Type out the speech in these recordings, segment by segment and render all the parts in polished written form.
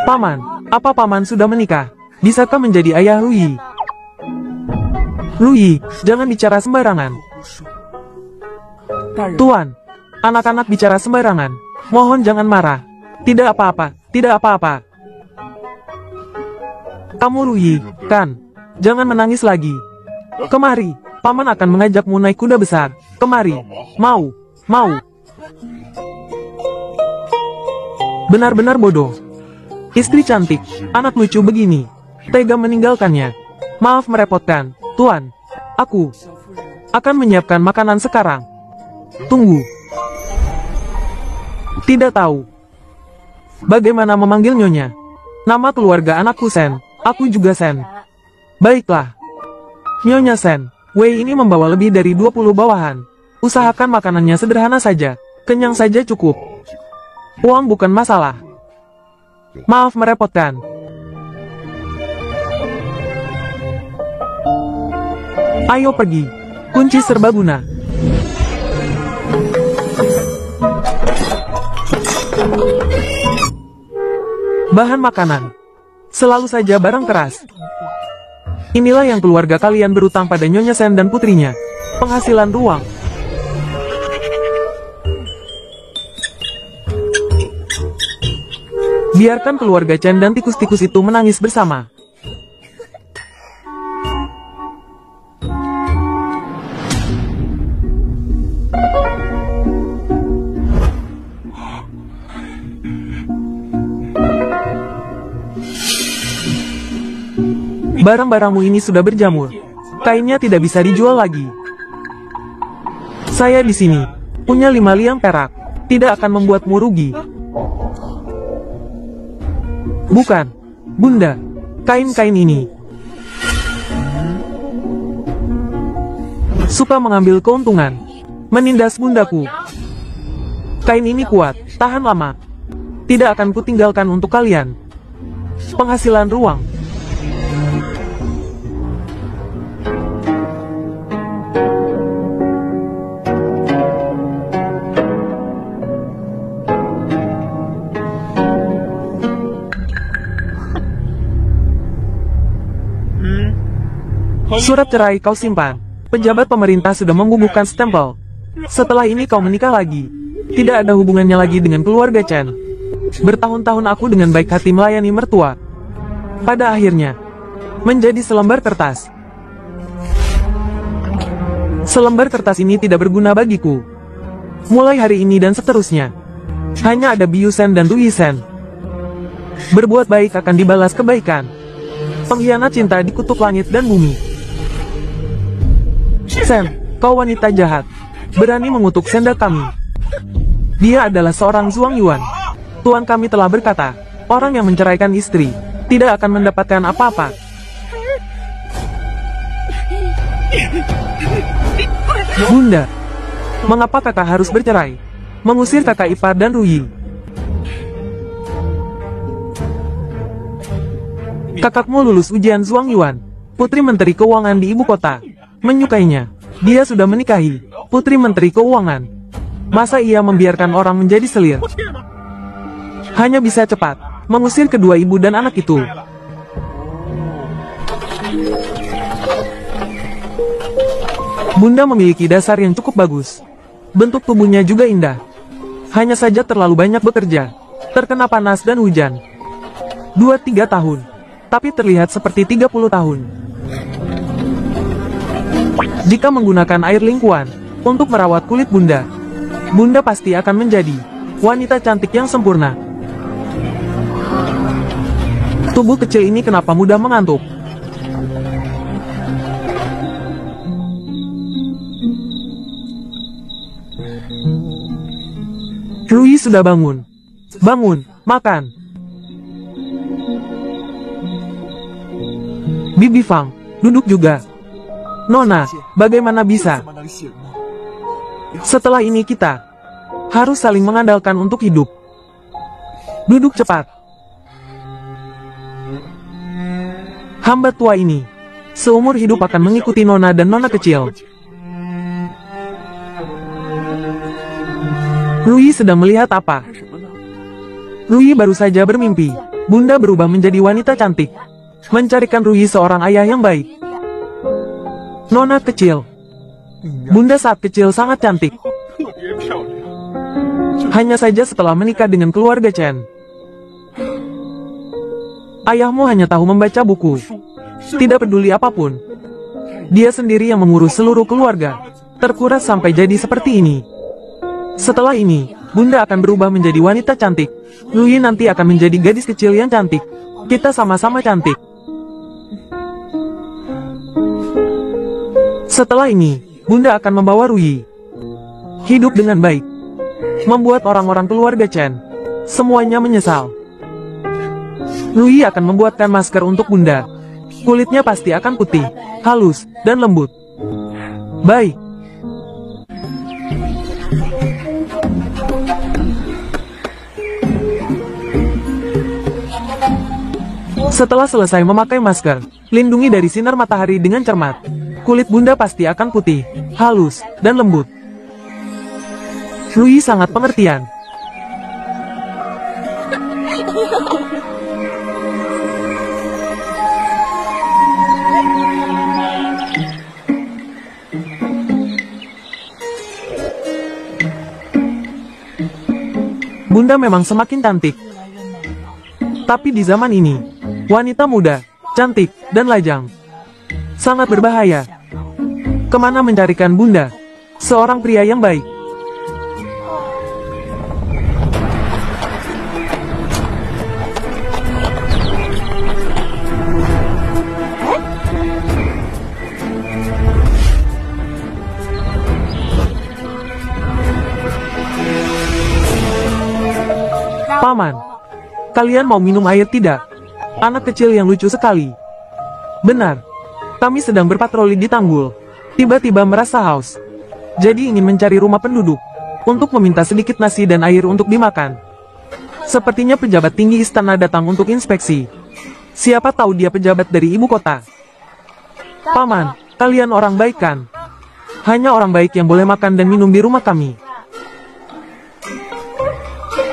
Paman, apa paman sudah menikah? Bisakah menjadi ayah Ruyi? Ruyi, jangan bicara sembarangan. Tuan, anak-anak bicara sembarangan. Mohon jangan marah. Tidak apa-apa, tidak apa-apa. Kamu Ruyi, kan? Jangan menangis lagi. Kemari, paman akan mengajakmu naik kuda besar. Kemari, mau. Benar-benar bodoh. Istri cantik, anak lucu begini. Tega meninggalkannya. Maaf merepotkan, Tuan. Aku akan menyiapkan makanan sekarang. Tunggu. Tidak tahu. Bagaimana memanggil nyonya? Nama keluarga anakku Sen. Aku juga Sen. Baiklah. Nyonya Sen, Wei ini membawa lebih dari 20 bawahan. Usahakan makanannya sederhana saja. Kenyang saja cukup. Uang bukan masalah. Maaf merepotkan. Ayo pergi. Kunci serbaguna. Bahan makanan. Selalu saja barang keras. Inilah yang keluarga kalian berutang pada Nyonya Sen dan putrinya. Penghasilan ruang. Biarkan keluarga Chen dan tikus-tikus itu menangis bersama. Barang-barangmu ini sudah berjamur. Kainnya tidak bisa dijual lagi. Saya di sini punya 5 liang perak. Tidak akan membuatmu rugi. Bukan, Bunda. Kain-kain ini suka mengambil keuntungan. Menindas bundaku. Kain ini kuat, tahan lama. Tidak akan kutinggalkan untuk kalian. Penghasilan ruang. Surat cerai kau simpan. Pejabat pemerintah sudah membubuhkan stempel. Setelah ini kau menikah lagi. Tidak ada hubungannya lagi dengan keluarga Chen. Bertahun-tahun aku dengan baik hati melayani mertua. Pada akhirnya, menjadi selembar kertas. Selembar kertas ini tidak berguna bagiku. Mulai hari ini dan seterusnya, hanya ada Biu Sen dan Ruyi Sen. Berbuat baik akan dibalas kebaikan. Pengkhianat cinta dikutuk langit dan bumi. Sen, kau wanita jahat. Berani mengutuk senda kami. Dia adalah seorang Zhuang Yuan. Tuan kami telah berkata, orang yang menceraikan istri tidak akan mendapatkan apa-apa. Bunda, mengapa kakak harus bercerai? Mengusir kakak ipar dan Ruyi. Kakakmu lulus ujian Zhuang Yuan, Putri Menteri Keuangan di ibu kota. Menyukainya. Dia sudah menikahi Putri Menteri Keuangan. Masa ia membiarkan orang menjadi selir? Hanya bisa cepat mengusir kedua ibu dan anak itu. Bunda memiliki dasar yang cukup bagus. Bentuk tubuhnya juga indah. Hanya saja terlalu banyak bekerja. Terkena panas dan hujan. 2-3 tahun. Tapi terlihat seperti 30 tahun. Jika menggunakan air lingkuan untuk merawat kulit Bunda, Bunda pasti akan menjadi wanita cantik yang sempurna. Tubuh kecil ini kenapa mudah mengantuk? Ruyi sudah bangun. Bangun, makan. Bibi Fang, duduk juga. Nona, bagaimana bisa? Setelah ini kita harus saling mengandalkan untuk hidup. Duduk cepat. Hamba tua ini seumur hidup akan mengikuti Nona dan Nona kecil. Ruyi sedang melihat apa? Ruyi baru saja bermimpi. Bunda berubah menjadi wanita cantik. Mencarikan Ruyi seorang ayah yang baik. Nona kecil. Bunda saat kecil sangat cantik. Hanya saja setelah menikah dengan keluarga Chen. Ayahmu hanya tahu membaca buku. Tidak peduli apapun. Dia sendiri yang mengurus seluruh keluarga. Terkuras sampai jadi seperti ini. Setelah ini, Bunda akan berubah menjadi wanita cantik. Ruyi nanti akan menjadi gadis kecil yang cantik. Kita sama-sama cantik. Setelah ini, Bunda akan membawa Ruyi hidup dengan baik. Membuat orang-orang keluarga Chen semuanya menyesal. Ruyi akan membuatkan masker untuk Bunda. Kulitnya pasti akan putih, halus, dan lembut. Baik. Setelah selesai memakai masker, lindungi dari sinar matahari dengan cermat. Kulit Bunda pasti akan putih, halus, dan lembut. Ruyi sangat pengertian. Bunda memang semakin cantik. Tapi di zaman ini, wanita muda, cantik, dan lajang sangat berbahaya. Kemana mencarikan Bunda? Seorang pria yang baik. Paman, kalian mau minum air tidak? Anak kecil yang lucu sekali. Benar, kami sedang berpatroli di Tanggul. Tiba-tiba merasa haus. Jadi ingin mencari rumah penduduk untuk meminta sedikit nasi dan air untuk dimakan. Sepertinya pejabat tinggi istana datang untuk inspeksi. Siapa tahu dia pejabat dari ibu kota. Paman, kalian orang baik kan? Hanya orang baik yang boleh makan dan minum di rumah kami.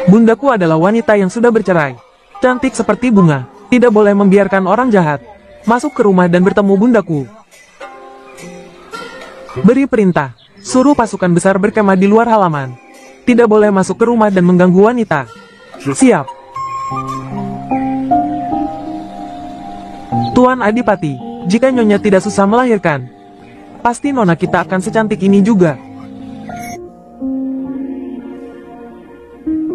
Bundaku adalah wanita yang sudah bercerai. Cantik seperti bunga. Tidak boleh membiarkan orang jahat masuk ke rumah dan bertemu bundaku. Beri perintah. Suruh pasukan besar berkemah di luar halaman. Tidak boleh masuk ke rumah dan mengganggu wanita. Siap. Tuan Adipati, jika Nyonya tidak susah melahirkan, pasti nona kita akan secantik ini juga.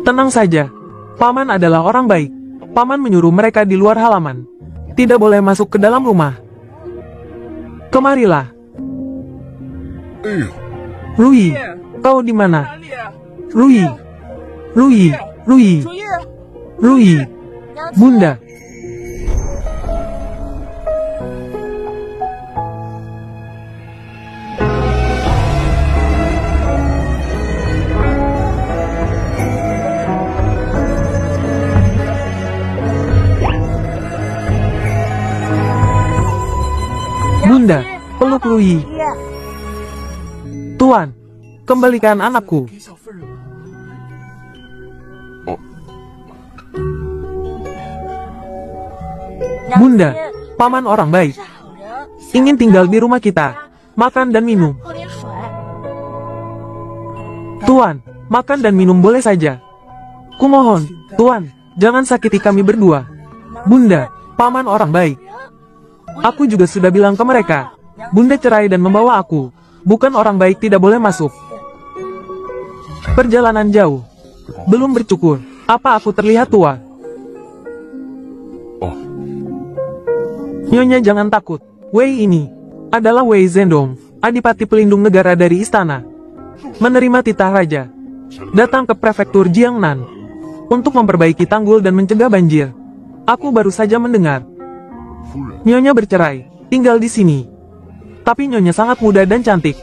Tenang saja. Paman adalah orang baik. Paman menyuruh mereka di luar halaman. Tidak boleh masuk ke dalam rumah. Kemarilah. Ruyi, kau di mana? Ruyi, Ruyi, Ruyi, Ruyi, Bunda. Bunda, peluk Ruyi. Tuan, kembalikan anakku. Bunda, paman orang baik. Ingin tinggal di rumah kita, makan dan minum. Tuan, makan dan minum boleh saja. Kumohon, Tuan, jangan sakiti kami berdua. Bunda, paman orang baik. Aku juga sudah bilang ke mereka, Bunda cerai dan membawa aku. Bukan orang baik tidak boleh masuk. Perjalanan jauh. Belum bercukur. Apa aku terlihat tua? Nyonya jangan takut. Wei ini adalah Wei Zhendong, Adipati Pelindung Negara dari istana. Menerima titah raja. Datang ke prefektur Jiangnan untuk memperbaiki tanggul dan mencegah banjir. Aku baru saja mendengar Nyonya bercerai, tinggal di sini. Tapi Nyonya sangat muda dan cantik.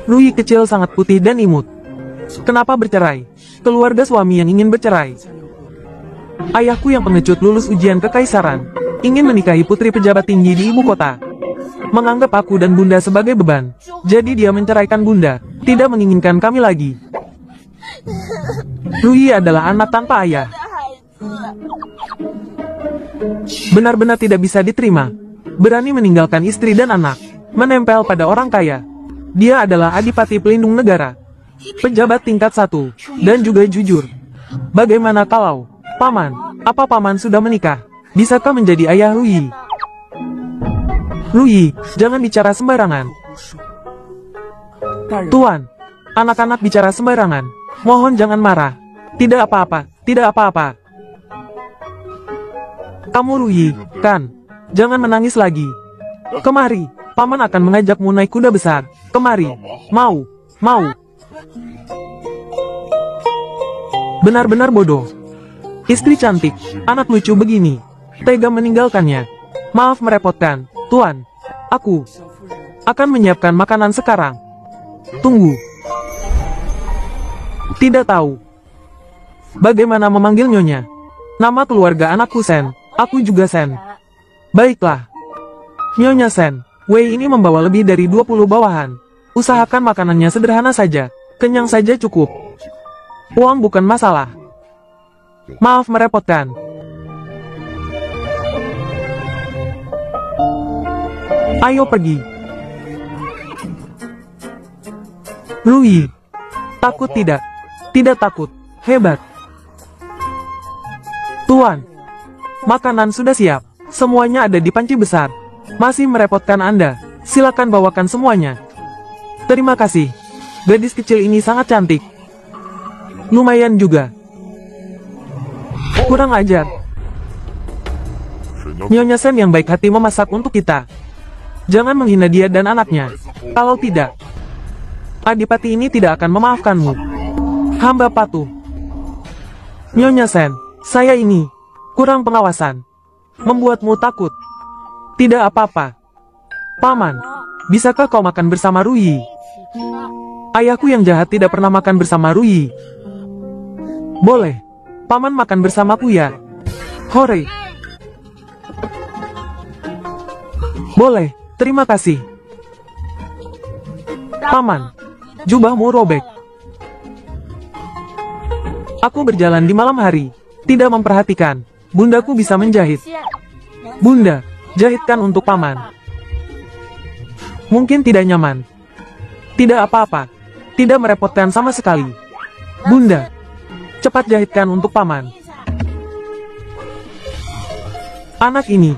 Ruyi kecil sangat putih dan imut. Kenapa bercerai? Keluarga suami yang ingin bercerai. Ayahku yang pengecut lulus ujian kekaisaran, ingin menikahi putri pejabat tinggi di ibu kota. Menganggap aku dan Bunda sebagai beban. Jadi dia menceraikan Bunda, tidak menginginkan kami lagi. Ruyi adalah anak tanpa ayah. Benar-benar tidak bisa diterima. Berani meninggalkan istri dan anak, menempel pada orang kaya. Dia adalah Adipati Pelindung Negara, pejabat tingkat 1, dan juga jujur. Bagaimana kalau, Paman, apa Paman sudah menikah? Bisakah menjadi ayah Ruyi? Ruyi, jangan bicara sembarangan. Tuan, anak-anak bicara sembarangan. Mohon jangan marah. Tidak apa-apa, tidak apa-apa. Kamu Ruyi, kan? Jangan menangis lagi. Kemari, Paman akan mengajakmu naik kuda besar. Kemari, mau. Benar-benar bodoh. Istri cantik, anak lucu begini. Tega meninggalkannya. Maaf merepotkan, Tuan. Aku akan menyiapkan makanan sekarang. Tunggu. Tidak tahu. Bagaimana memanggil Nyonya? Nama keluarga anakku Sen. Aku juga Sen. Baiklah. Nyonya Sen, Wei ini membawa lebih dari 20 bawahan. Usahakan makanannya sederhana saja. Kenyang saja cukup. Uang bukan masalah. Maaf merepotkan. Ayo pergi. Ruyi. Takut tidak? Tidak takut. Hebat. Tuan. Makanan sudah siap. Semuanya ada di panci besar. Masih merepotkan Anda. Silakan bawakan semuanya. Terima kasih. Gadis kecil ini sangat cantik. Lumayan juga. Kurang ajar. Nyonya Sen yang baik hati memasak untuk kita. Jangan menghina dia dan anaknya. Kalau tidak, Adipati ini tidak akan memaafkanmu. Hamba patuh. Nyonya Sen, saya ini kurang pengawasan. Membuatmu takut. Tidak apa-apa. Paman, bisakah kau makan bersama Ruyi? Ayahku yang jahat tidak pernah makan bersama Ruyi. Boleh. Paman makan bersamaku ya. Hore. Boleh. Terima kasih. Paman, jubahmu robek. Aku berjalan di malam hari, tidak memperhatikan. Bundaku bisa menjahit. Bunda, jahitkan untuk Paman. Mungkin tidak nyaman. Tidak apa-apa. Tidak merepotkan sama sekali. Bunda, cepat jahitkan untuk Paman. Anak ini.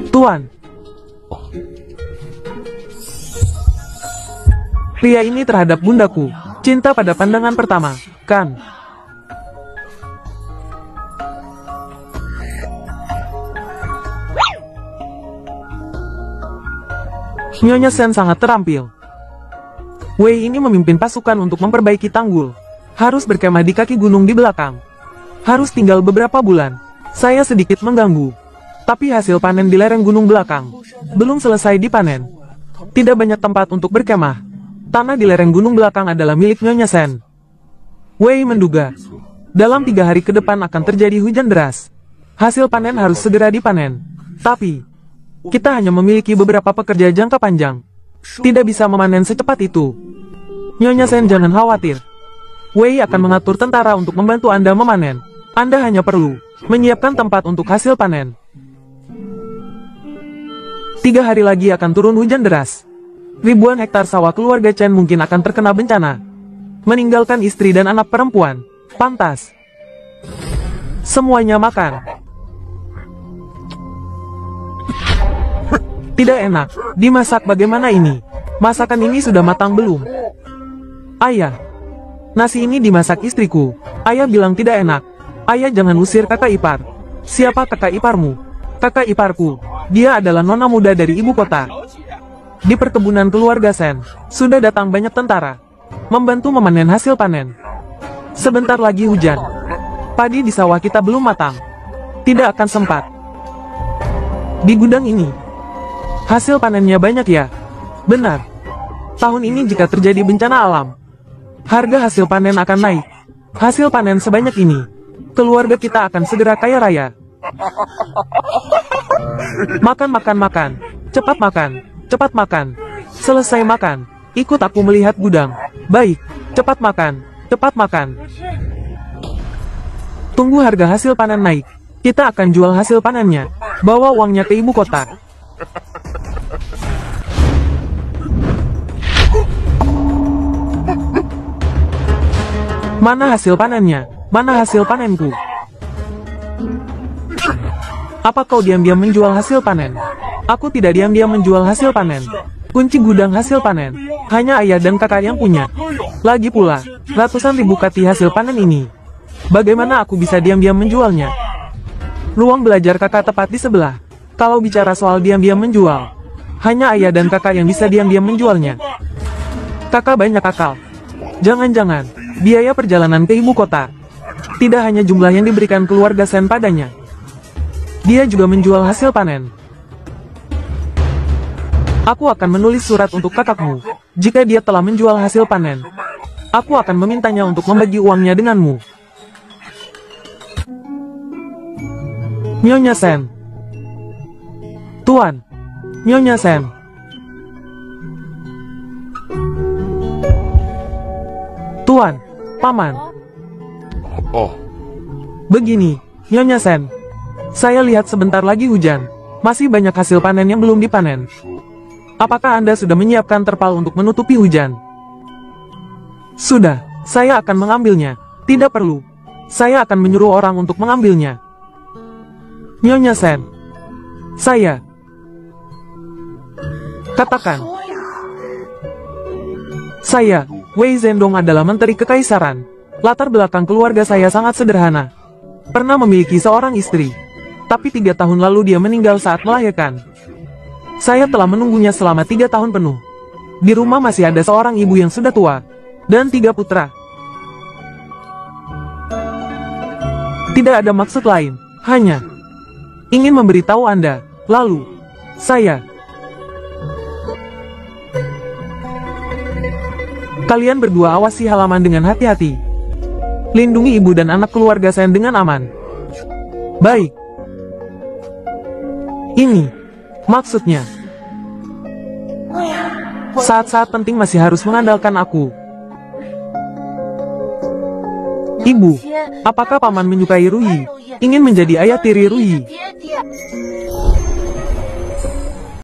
Tuan. Pria ini terhadap bundaku. Cinta pada pandangan pertama, kan? Nyonya Sen sangat terampil. Wei ini memimpin pasukan untuk memperbaiki tanggul. Harus berkemah di kaki gunung di belakang. Harus tinggal beberapa bulan. Saya sedikit mengganggu. Tapi hasil panen di lereng gunung belakang belum selesai dipanen. Tidak banyak tempat untuk berkemah. Tanah di lereng gunung belakang adalah milik Nyonya Sen. Wei menduga, dalam 3 hari ke depan akan terjadi hujan deras. Hasil panen harus segera dipanen. Tapi, kita hanya memiliki beberapa pekerja jangka panjang. Tidak bisa memanen secepat itu. Nyonya Sen jangan khawatir. Wei akan mengatur tentara untuk membantu Anda memanen. Anda hanya perlu menyiapkan tempat untuk hasil panen. 3 hari lagi akan turun hujan deras. Ribuan hektar sawah keluarga Chen mungkin akan terkena bencana. Meninggalkan istri dan anak perempuan. Pantas. Semuanya makan. Tidak enak. Dimasak bagaimana ini? Masakan ini sudah matang belum? Ayah. Nasi ini dimasak istriku. Ayah bilang tidak enak. Ayah jangan usir kakak ipar. Siapa kakak iparmu? Kakak iparku. Dia adalah nona muda dari ibu kota. Di perkebunan keluarga Sen, sudah datang banyak tentara. Membantu memanen hasil panen. Sebentar lagi hujan. Padi di sawah kita belum matang. Tidak akan sempat. Di gudang ini, hasil panennya banyak ya? Benar. Tahun ini jika terjadi bencana alam, harga hasil panen akan naik. Hasil panen sebanyak ini, keluarga kita akan segera kaya raya. Makan, makan, makan. Cepat makan. Cepat makan. Selesai makan. Ikut aku melihat gudang. Baik. Cepat makan. Cepat makan. Tunggu harga hasil panen naik. Kita akan jual hasil panennya. Bawa uangnya ke ibu kota. Mana hasil panennya? Mana hasil panenku? Apa kau diam-diam menjual hasil panen? Aku tidak diam-diam menjual hasil panen. Kunci gudang hasil panen hanya ayah dan kakak yang punya. Lagi pula, ratusan ribu kati hasil panen ini. Bagaimana aku bisa diam-diam menjualnya? Ruang belajar kakak tepat di sebelah. Kalau bicara soal diam-diam menjual, hanya ayah dan kakak yang bisa diam-diam menjualnya. Kakak banyak akal. Jangan-jangan, biaya perjalanan ke ibu kota. Tidak hanya jumlah yang diberikan keluarga Sen padanya. Dia juga menjual hasil panen. Aku akan menulis surat untuk kakakmu. Jika dia telah menjual hasil panen, aku akan memintanya untuk membagi uangnya denganmu. Nyonya Sen. Tuan. Nyonya Sen. Tuan. Paman. Begini, Nyonya Sen. Saya lihat sebentar lagi hujan. Masih banyak hasil panen yang belum dipanen. Apakah Anda sudah menyiapkan terpal untuk menutupi hujan? Sudah, saya akan mengambilnya. Tidak perlu. Saya akan menyuruh orang untuk mengambilnya. Nyonya Sen. Saya. Katakan. Saya, Wei Zhendong adalah Menteri Kekaisaran. Latar belakang keluarga saya sangat sederhana. Pernah memiliki seorang istri. Tapi 3 tahun lalu dia meninggal saat melahirkan. Saya telah menunggunya selama 3 tahun penuh. Di rumah masih ada seorang ibu yang sudah tua. Dan 3 putra. Tidak ada maksud lain. Hanya ingin memberitahu Anda. Lalu, saya. Kalian berdua awasi halaman dengan hati-hati. Lindungi ibu dan anak keluarga Sen dengan aman. Baik. Ini maksudnya. Saat-saat penting masih harus mengandalkan aku. Ibu, apakah paman menyukai Ruyi? Ingin menjadi ayah tiri Ruyi?